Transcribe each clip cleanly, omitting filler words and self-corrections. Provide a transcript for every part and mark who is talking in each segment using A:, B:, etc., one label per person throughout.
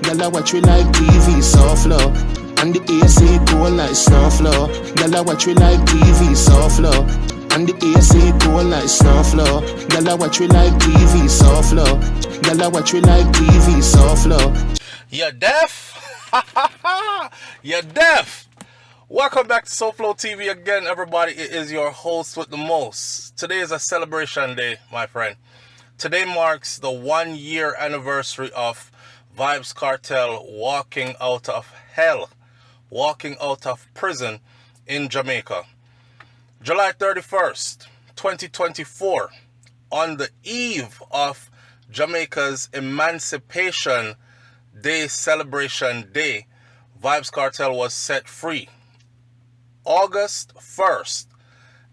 A: Girl, I watch we like TV, SouFLTOV. And the AC cool like SouFLTOV. Girl, I watch we like TV, SouFLTOV. And the AC cool like SouFLTOV. Girl, I watch we like TV, SouFLTOV. Girl, I watch we like TV, SouFLTOV.
B: You're deaf? You're deaf. Welcome back to SouFLoTV again, everybody. It is your host with the most. Today is a celebration day, my friend. Today marks the 1 year anniversary of Vybz Kartel walking out of hell, walking out of prison in Jamaica. July 31st, 2024, on the eve of Jamaica's Emancipation Day celebration day, Vybz Kartel was set free. August 1st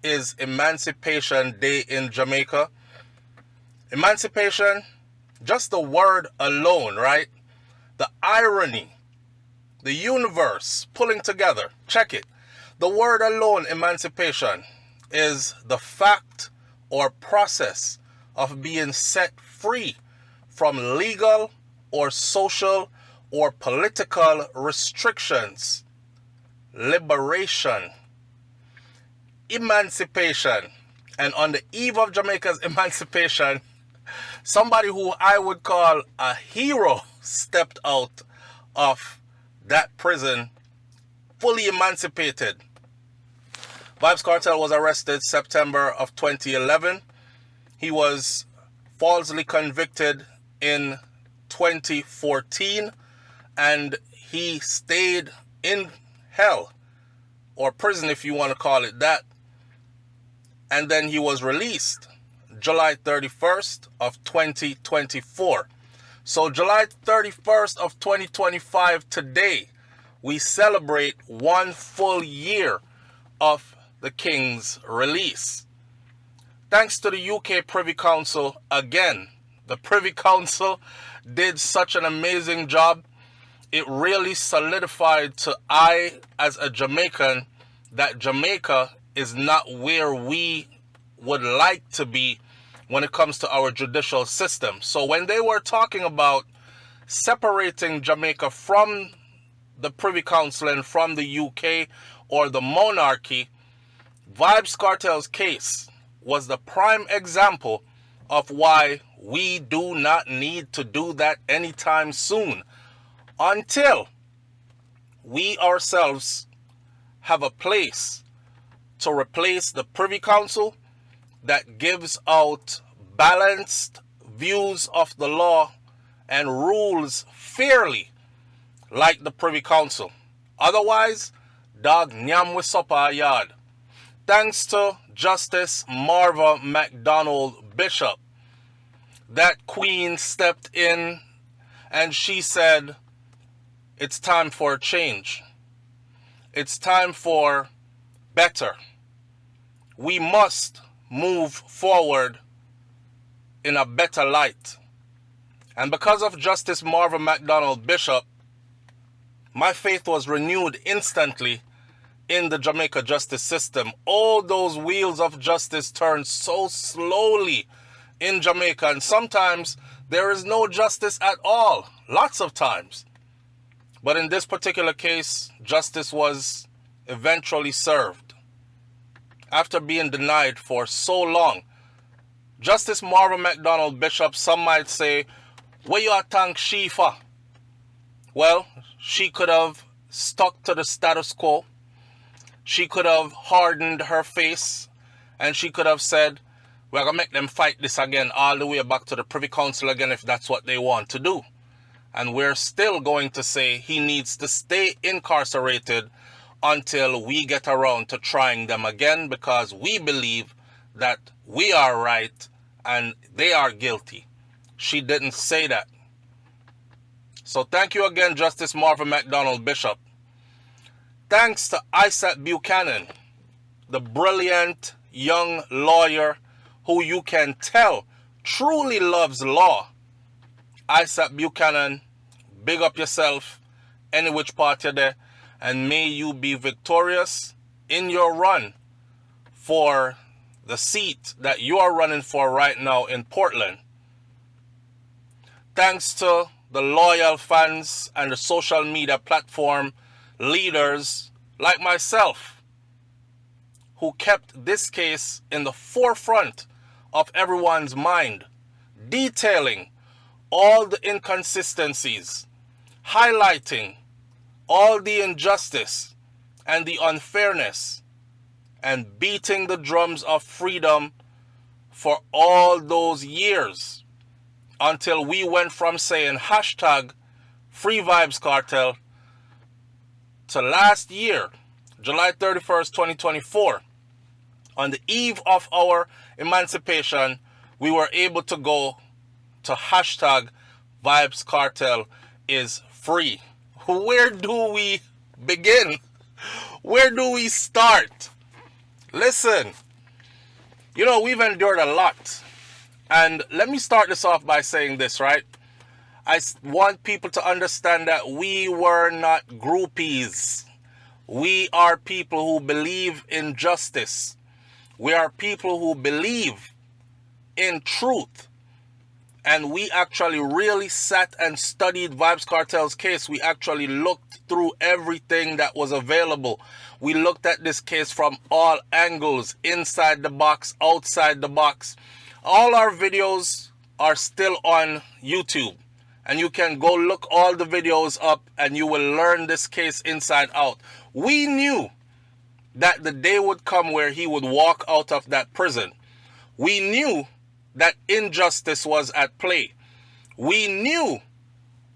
B: is Emancipation Day in Jamaica. Emancipation, just the word alone, right? The irony, the universe pulling together. Check it. The word alone, emancipation, is the fact or process of being set free from legal or social or political restrictions. Liberation, emancipation. And on the eve of Jamaica's emancipation, somebody who I would call a hero stepped out of that prison fully emancipated. Vybz Kartel was arrested September of 2011. He was falsely convicted in 2014, and he stayed in hell, or prison if you want to call it that, and then he was released July 31st of 2024. So July 31st of 2025, today, we celebrate 1 full year of the King's release. Thanks to the UK Privy Council again. The Privy Council did such an amazing job. It really solidified to I, as a Jamaican, that Jamaica is not where we would like to be when it comes to our judicial system. So when they were talking about separating Jamaica from the Privy Council and from the UK or the monarchy, Vybz Kartel's case was the prime example of why we do not need to do that anytime soon, until we ourselves have a place to replace the Privy Council that gives out balanced views of the law and rules fairly like the Privy Council. Otherwise, dog nyam we supper yard. Thanks to Justice Marva MacDonald Bishop, that queen stepped in and she said, it's time for a change. It's time for better. We must move forward in a better light. And because of Justice Marva MacDonald Bishop, my faith was renewed instantly in the Jamaica justice system. All those wheels of justice turn so slowly in Jamaica, and sometimes there is no justice at all, lots of times. But in this particular case, justice was eventually served after being denied for so long. Justice Marva MacDonald Bishop, some might say, where you thank she for? Well, she could have stuck to the status quo. She could have hardened her face, and she could have said, we're going to make them fight this again all the way back to the Privy Council again if that's what they want to do. And we're still going to say he needs to stay incarcerated until we get around to trying them again, because we believe that we are right and they are guilty. She didn't say that. So thank you again, Justice Marva MacDonald Bishop. Thanks to Isaac Buchanan, the brilliant young lawyer who you can tell truly loves law. Isaac Buchanan, big up yourself, any which part you're there, and may you be victorious in your run for the seat that you are running for right now in Portland. Thanks to the loyal fans and the social media platform leaders like myself who kept this case in the forefront of everyone's mind, detailing all the inconsistencies, highlighting all the injustice and the unfairness, and beating the drums of freedom for all those years until we went from saying hashtag Free Vybz Kartel to last year, July 31st, 2024. On the eve of our emancipation, we were able to go to hashtag Vybz Kartel is free. Where do we begin? Where do we start? Listen, you know, we've endured a lot. And let me start this off by saying this, right? I want people to understand that we were not groupies. We are people who believe in justice. We are people who believe in truth. And we actually really sat and studied Vybz Kartel's case. We actually looked through everything that was available. We looked at this case from all angles, inside the box, outside the box. All our videos are still on YouTube. And you can go look all the videos up and you will learn this case inside out. We knew that the day would come where he would walk out of that prison. We knew that injustice was at play. We knew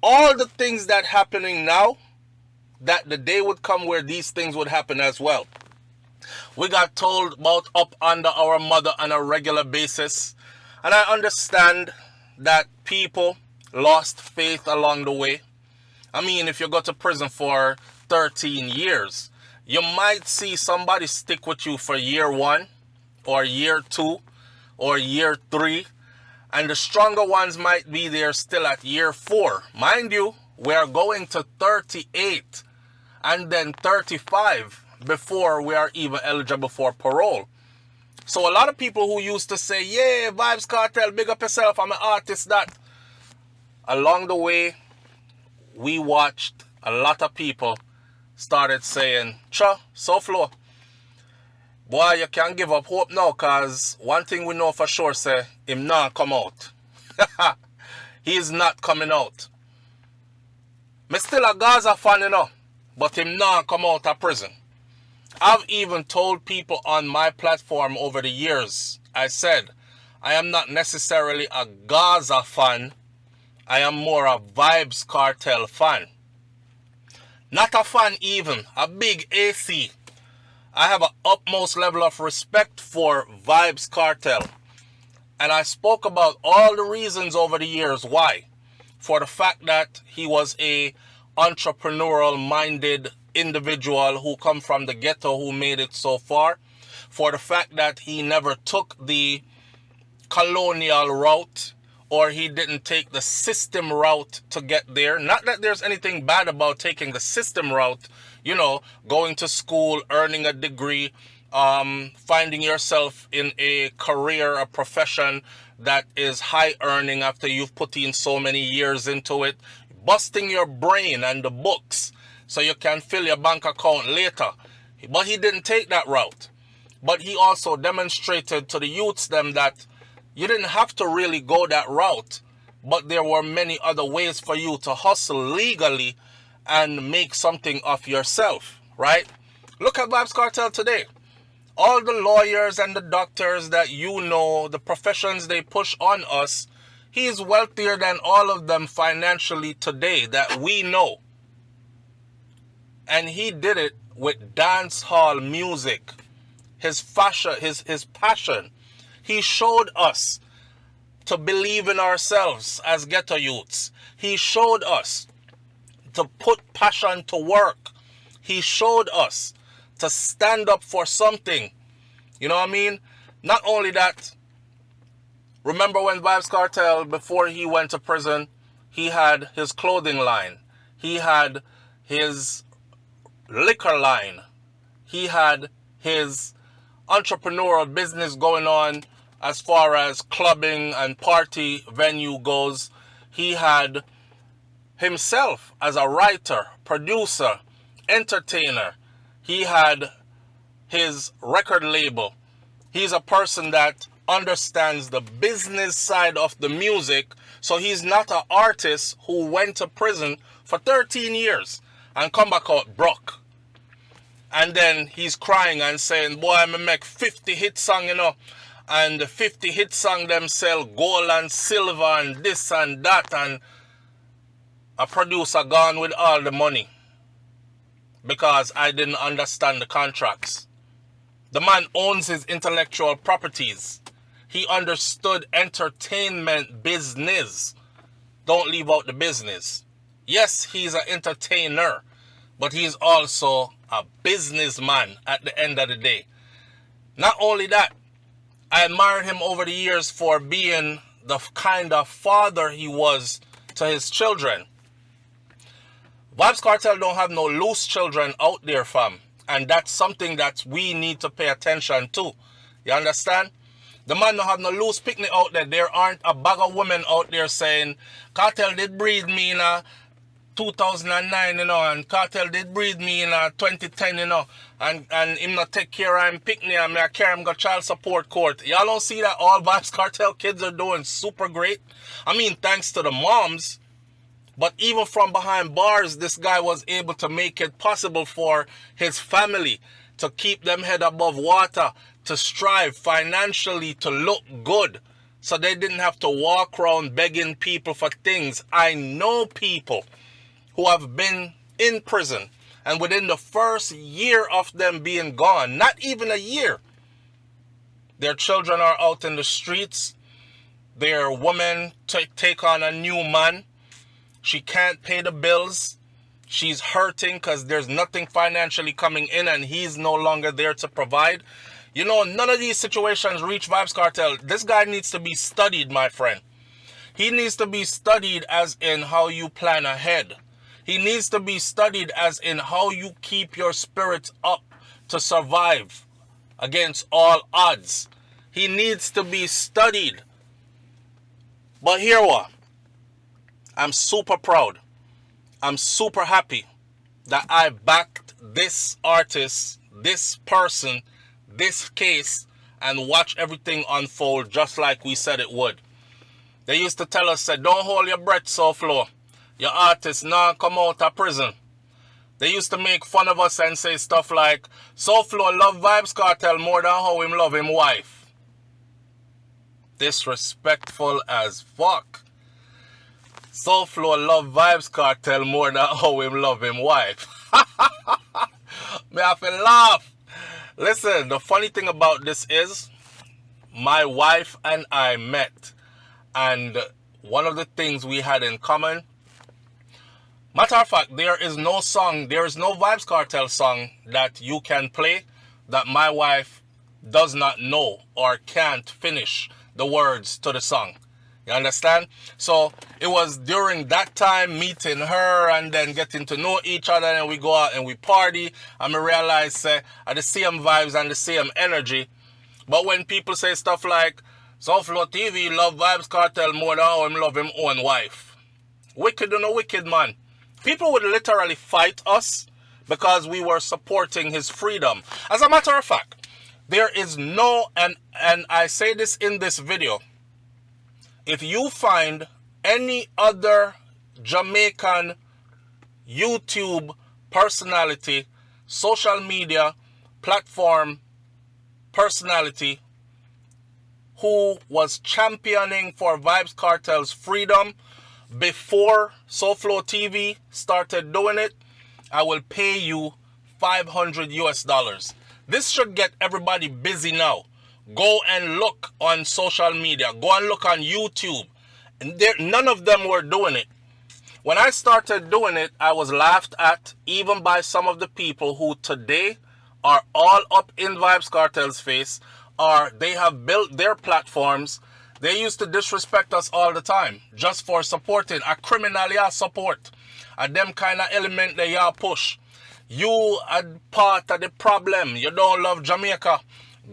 B: all the things that happening now, that the day would come where these things would happen as well. We got told about up under our mother on a regular basis. And I understand that people lost faith along the way. I mean, if you go to prison for 13 years, you might see somebody stick with you for year 1 or year 2 or year 3. And the stronger ones might be there still at year 4. Mind you, we are going to 38 and then 35 before we are even eligible for parole. So a lot of people who used to say, yeah, Vybz Kartel, big up yourself, I'm an artist, that. Along the way, we watched a lot of people started saying, SouFLo, boy, you can't give up hope now, because one thing we know for sure, say, him not come out. He is not coming out. Me still a Gaza fan, you know, but him not come out of prison. I've even told people on my platform over the years, I said, I am not necessarily a Gaza fan. I am more a Vybz Kartel fan. Not a fan even, a big AC. I have an utmost level of respect for Vybz Kartel. And I spoke about all the reasons over the years why. For the fact that he was a entrepreneurial minded individual who come from the ghetto who made it so far. For the fact that he never took the colonial route, or he didn't take the system route to get there. Not that there's anything bad about taking the system route, you know, going to school, earning a degree, finding yourself in a career, a profession that is high earning after you've put in so many years into it, busting your brain and the books so you can fill your bank account later. But he didn't take that route. But he also demonstrated to the youths them that you didn't have to really go that route, but there were many other ways for you to hustle legally and make something of yourself, right? Look at Vybz Kartel today. All the lawyers and the doctors that you know, the professions they push on us, he is wealthier than all of them financially today that we know. And he did it with dance hall music, his fashion, his passion. He showed us to believe in ourselves as ghetto youths. He showed us to put passion to work. He showed us to stand up for something. You know what I mean? Not only that, remember when Vybz Kartel, before he went to prison, he had his clothing line. He had his liquor line. He had his entrepreneurial business going on as far as clubbing and party venue goes. He had himself as a writer, producer, entertainer. He had his record label. He's a person that understands the business side of the music. So he's not an artist who went to prison for 13 years and come back out broke. And then he's crying and saying, boy, I'm going to make 50 hit song, you know. And the 50 hit song them sell gold and silver and this and that. And a producer gone with all the money because I didn't understand the contracts. The man owns his intellectual properties. He understood entertainment business. Don't leave out the business. Yes, he's an entertainer, but he's also a businessman at the end of the day. Not only that, I admired him over the years for being the kind of father he was to his children. Vybz Kartel don't have no loose children out there, fam. And that's something that we need to pay attention to. You understand? The man don't have no loose picnic out there. There aren't a bag of women out there saying, Kartel did breed me in 2009, you know, and Kartel did breed me in 2010, you know, and him not take care of him picnic and I carry him go child support court. Y'all don't see that all Vybz Kartel kids are doing super great? I mean, thanks to the moms. But even from behind bars, this guy was able to make it possible for his family to keep them head above water, to strive financially, to look good. So they didn't have to walk around begging people for things. I know people who have been in prison, and within the first year of them being gone, not even a year, their children are out in the streets. Their woman take on a new man. She can't pay the bills. She's hurting because there's nothing financially coming in and he's no longer there to provide. You know, none of these situations reach Vybz Kartel. This guy needs to be studied, my friend. He needs to be studied as in how you plan ahead. He needs to be studied as in how you keep your spirits up to survive against all odds. He needs to be studied. But here what? I'm super proud. I'm super happy that I backed this artist, this person, this case, and watch everything unfold just like we said it would. They used to tell us, don't hold your breath, SouFLO. Your artist now come out of prison. They used to make fun of us and say stuff like, SouFLO love Vybz Kartel more than how him love him wife. Disrespectful as fuck. SouFLO love Vybz Kartel more than how him love him wife. Me have to laugh. Listen, the funny thing about this is, my wife and I met, and one of the things we had in common, matter of fact, there is no Vybz Kartel song that you can play that my wife does not know or can't finish the words to the song. You understand? So it was during that time meeting her and then getting to know each other, and we go out and we party and we realize are the same vibes and the same energy. But when people say stuff like, SouFLoTV love Vybz Kartel more than how him love him own wife. Wicked or no wicked, man. People would literally fight us because we were supporting his freedom. As a matter of fact, there is no, and I say this in this video, if you find any other Jamaican YouTube personality, social media platform personality who was championing for Vybz Kartel's freedom before SouFLoTV started doing it, I will pay you $500 US. This should get everybody busy now. Go and look on social media. Go and look on YouTube. And none of them were doing it. When I started doing it, I was laughed at even by some of the people who today are all up in Vybz Kartel's face, or they have built their platforms. They used to disrespect us all the time just for supporting a criminal y'all support. And them kind of element that y'all push. You are part of the problem. You don't love Jamaica.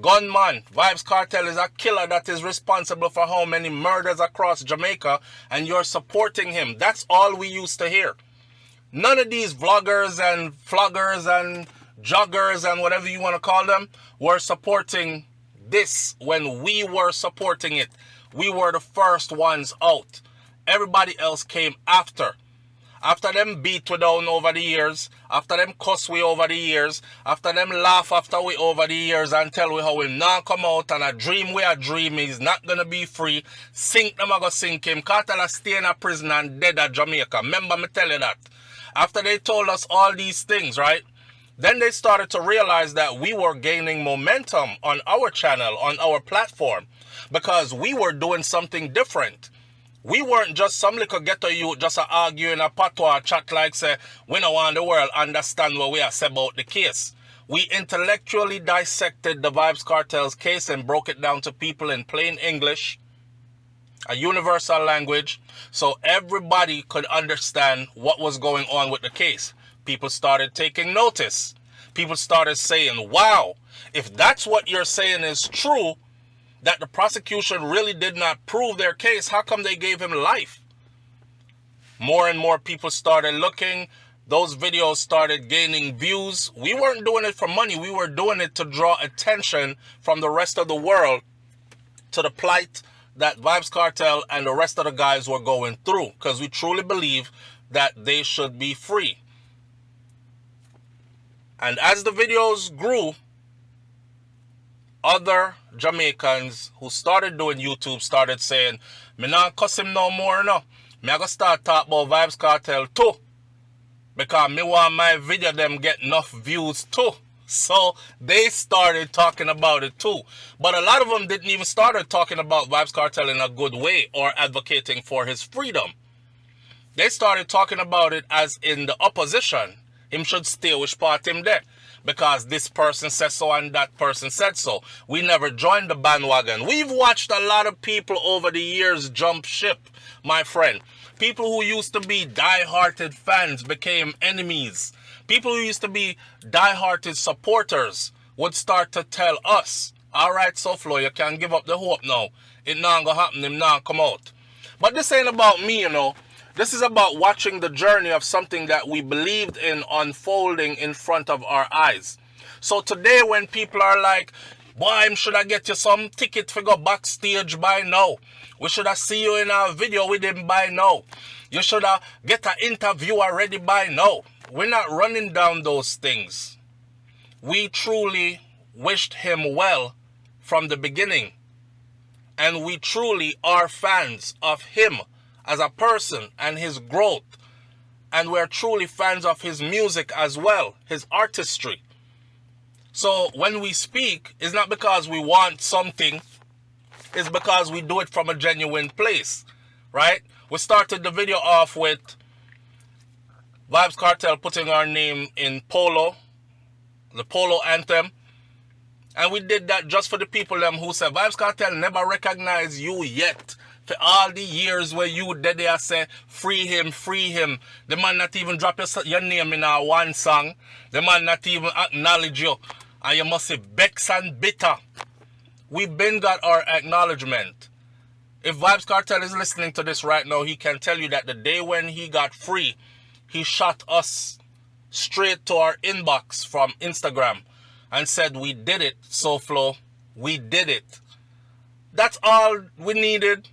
B: gunman. Vybz Kartel is a killer that is responsible for how many murders across Jamaica, and you're supporting him. That's all we used to hear. None of these vloggers and floggers and joggers and whatever you want to call them were supporting this when we were supporting it. We were the first ones out. Everybody else came after. After them beat we down over the years, after them cuss we over the years, after them laugh after we over the years and tell we how we not come out and a dream we a dream is not gonna be free, sink them a go sink him. Kartel a stay in a prison and dead at Jamaica. Remember me tell you that. After they told us all these things, right? Then they started to realize that we were gaining momentum on our channel, on our platform, because we were doing something different. We weren't just some little ghetto youth just arguing a patois chat like say, we don't want the world understand what we are say about the case. We intellectually dissected the Vybz Kartel's case and broke it down to people in plain English, a universal language, so everybody could understand what was going on with the case. People started taking notice. People started saying, wow, if that's what you're saying is true, that the prosecution really did not prove their case, how come they gave him life? More and more people started looking. Those videos started gaining views. We weren't doing it for money. We were doing it to draw attention from the rest of the world to the plight that Vybz Kartel and the rest of the guys were going through, because we truly believe that they should be free. And as the videos grew, other Jamaicans who started doing YouTube started saying, me not cuss him no more no. Me I go start talk about Vybz Kartel too. Because me want my video them get enough views too. So they started talking about it too. But a lot of them didn't even start talking about Vybz Kartel in a good way or advocating for his freedom. They started talking about it as in the opposition. Him should stay which part him there. Because this person said so and that person said so. We never joined the bandwagon. We've watched a lot of people over the years jump ship, my friend. People who used to be die-hearted fans became enemies. People who used to be die-hearted supporters would start to tell us, all right, SouFLo, you can give up the hope now. It not gonna happen, him not come out. But this ain't about me, you know. This is about watching the journey of something that we believed in unfolding in front of our eyes. So today when people are like, boy, should I get you some ticket to go backstage by now? We should have see you in our video with him by now. You should have get an interview already by now. We're not running down those things. We truly wished him well from the beginning. And we truly are fans of him as a person and his growth. And we're truly fans of his music as well, his artistry. So when we speak, it's not because we want something, it's because we do it from a genuine place, right? We started the video off with Vybz Kartel putting our name in Polo, the Polo anthem. And we did that just for the people them who said, Vybz Kartel never recognize you yet. For all the years where you did there say, free him, free him. The man not even drop your name in our one song. The man not even acknowledge you. And you must say, Bex and bitter. We've been got our acknowledgement. If Vybz Kartel is listening to this right now, he can tell you that the day when he got free, he shot us straight to our inbox from Instagram and said, we did it, SouFLo. We did it. That's all we needed.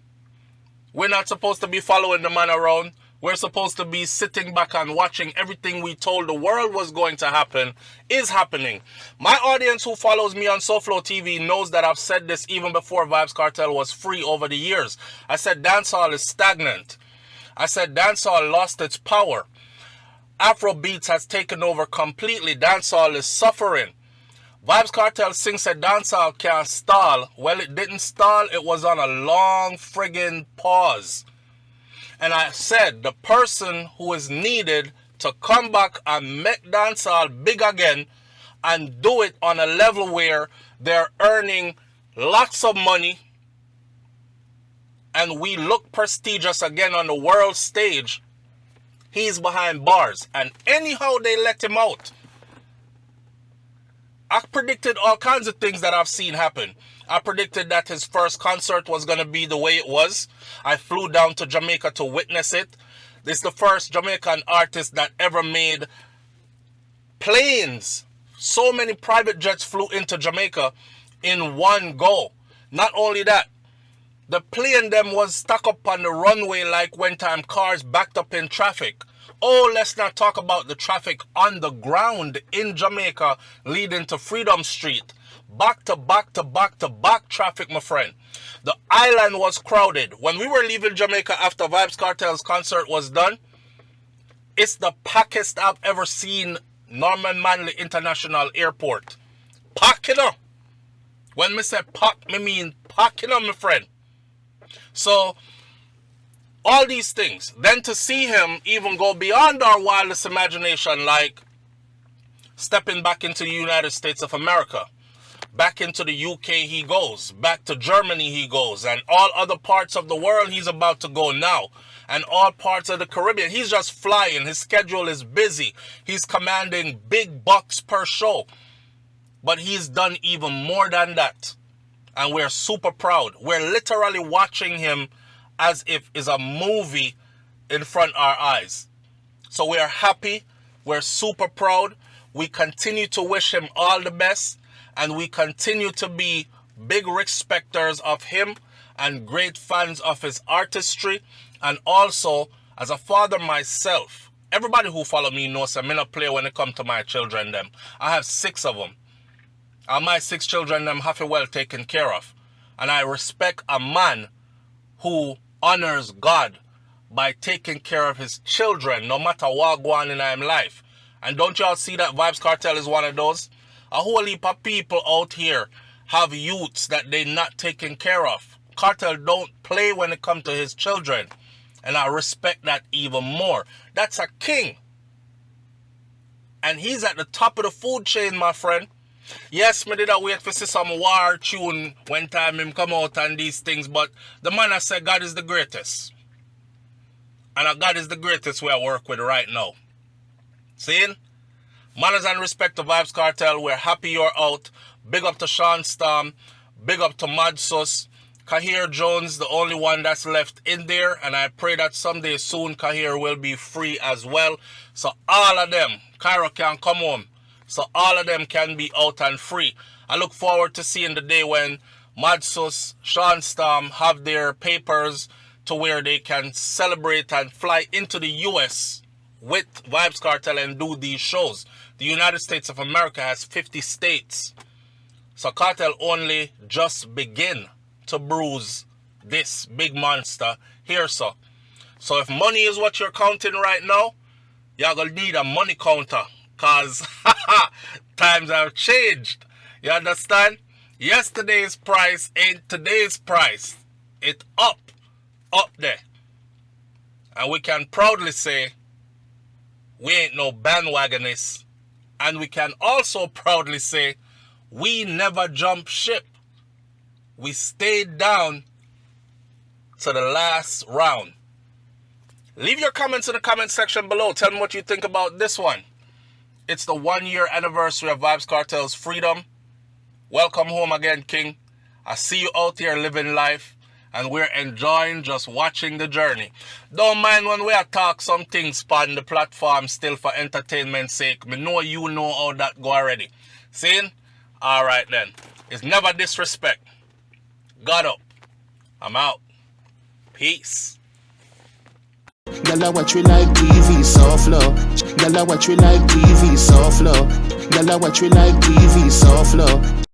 B: We're not supposed to be following the man around. We're supposed to be sitting back and watching everything we told the world was going to happen is happening. My audience who follows me on SouFLoTV knows that I've said this even before Vybz Kartel was free over the years. I said dancehall is stagnant. I said dancehall lost its power. Afrobeats has taken over completely. Dancehall is suffering. Vybz Kartel sings that dancehall can't stall. Well, it didn't stall. It was on a long friggin' pause. And I said the person who is needed to come back and make dancehall big again and do it on a level where they're earning lots of money and we look prestigious again on the world stage, he's behind bars. And anyhow they let him out, I predicted all kinds of things that I've seen happen. I predicted that his first concert was going to be the way it was. I flew down to Jamaica to witness it. This is the first Jamaican artist that ever made planes. So many private jets flew into Jamaica in one go. Not only that, the plane them was stuck up on the runway like when time cars backed up in traffic. Oh, let's not talk about the traffic on the ground in Jamaica leading to Freedom Street. Back to back to back to back traffic, my friend. The island was crowded. When we were leaving Jamaica after Vybz Kartel's concert was done, it's the packest I've ever seen Norman Manley International Airport. Packing up. When me say pack, me mean packing up, my friend. So, all these things. Then to see him even go beyond our wildest imagination, like stepping back into the United States of America. Back into the UK he goes. Back to Germany he goes. And all other parts of the world he's about to go now. And all parts of the Caribbean. He's just flying. His schedule is busy. He's commanding big bucks per show. But he's done even more than that. And we're super proud. We're literally watching him as if it's a movie in front of our eyes. So we're happy. We're super proud. We continue to wish him all the best. And we continue to be big respecters of him and great fans of his artistry. And also, as a father myself, everybody who follow me knows I'm not play when it comes to my children them. I have 6 of them. And my 6 children them have it well taken care of. And I respect a man who honors God by taking care of his children, no matter what goes on in his life. And don't y'all see that Vybz Kartel is one of those? A whole heap of people out here have youths that they not taking care of. Kartel don't play when it comes to his children. And I respect that even more. That's a king. And he's at the top of the food chain, my friend. Yes, me did a wait for see some war tune when time him come out and these things. But the man I said God is the greatest. And God is the greatest we I work with right now. Seeing? Manners and respect to Vybz Kartel. We're happy you're out. Big up to Sean Storm. Big up to Madsus. Kahir Jones, the only one that's left in there. And I pray that someday soon Kahir will be free as well. So all of them, Cairo can come home. So all of them can be out and free. I look forward to seeing the day when Madsus, Sean Storm have their papers to where they can celebrate and fly into the US with Vybz Kartel and do these shows. The United States of America has 50 states. So Kartel only just begin to bruise this big monster here, so. So if money is what you're counting right now, you're going to need a money counter. Because times have changed. You understand? Yesterday's price ain't today's price. It's up there. And we can proudly say we ain't no bandwagonists. And we can also proudly say we never jump ship. We stayed down to the last round. Leave your comments in the comment section below. Tell me what you think about this one. It's the 1-year anniversary of Vybz Kartel's Freedom. Welcome home again, King. I see you out here living life. And we're enjoying just watching the journey. Don't mind when we talk some things on the platform still for entertainment's sake. Me know you know how that go already. Seeing? Alright then. It's never disrespect. God up. I'm out. Peace.
A: Gala watch we like TV, SouFLTOV. Gala watch we like TV, SouFLTOV. Gala watch we like TV, SouFLTOV.